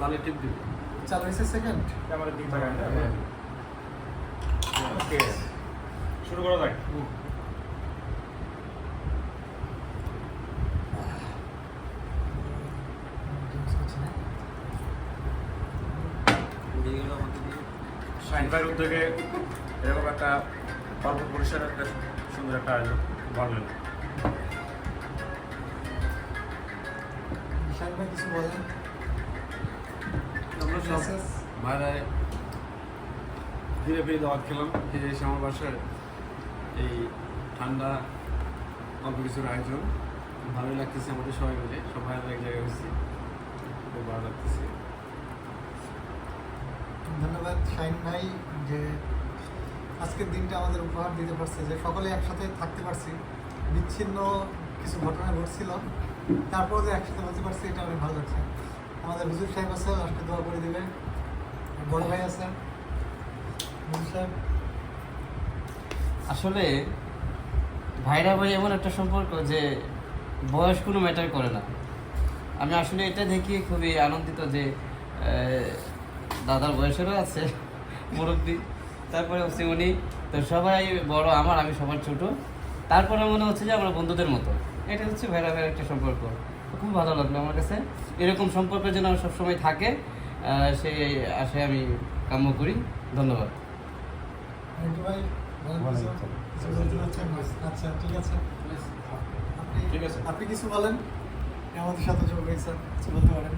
লালে টিপ দিবি। চালু হয়েছে সেকেন্ড। ক্যামেরা দিকে তাকায় না। ওকে শুরু করা যাক। শাহিন ভাইয়ের উদ্যোগে এরকম একটা অল্প পরিসরের একটা সুন্দর একটা আয়োজন বানালেন। শাহিন ভাই কিছু বলেন? আমরা সব বাইরে ধীরে ধীরে দাওয়াত খেলাম, ফিরে এসে আমার বাসায় এই ঠান্ডা অল্প কিছুর আয়োজন ভালোই লাগতেছে। আমাদের সবাই মিলে সব ভাইরা এক জায়গায় হয়েছি, খুব ভালো লাগতেছে। ধন্যবাদ শাহিন ভাই যে আজকের দিনটা আমাদের উপহার দিতে পারছে, যে সকলে একসাথে থাকতে পারছি। বিচ্ছিন্ন কিছু ঘটনা ঘটছিল, তারপর যে একসাথে বলতে পারছি, এটা অনেক ভালো লাগছে। আমাদের হুজুর সাহেব আছে, লাস্টে দোয়া করে দেবেন। বড় ভাই আছে হুজুর সাহেব। আসলে ভাইরা ভাই এমন একটা সম্পর্ক যে বয়স কোনো ম্যাটার করে না। আমি আসলে এটা দেখে খুবই আনন্দিত যে দাদার বয়সেরও আছে মুরব্বী, তারপরে হচ্ছে উনি, তো সবাই বড় আমার, আমি সবার ছোট, তারপরে মনে হচ্ছে যে আমরা বন্ধুদের মতো। এটা হচ্ছে ভাইরা ভাইয়ের একটা সম্পর্ক। খুব ভালো লাগলো আমার কাছে। এরকম সম্পর্ক যেন সবসময় থাকে সেই আশায় আমি কাম্য করি। ধন্যবাদ। মিন্টু ভাই বলেন কিছু বলতে চাচ্ছেন? আচ্ছা ঠিক আছে, ঠিক আছে। আপনি কিছু বলেন, আমাদের সাথে যোগ হয়েছেন, কিছু বলতে পারেন।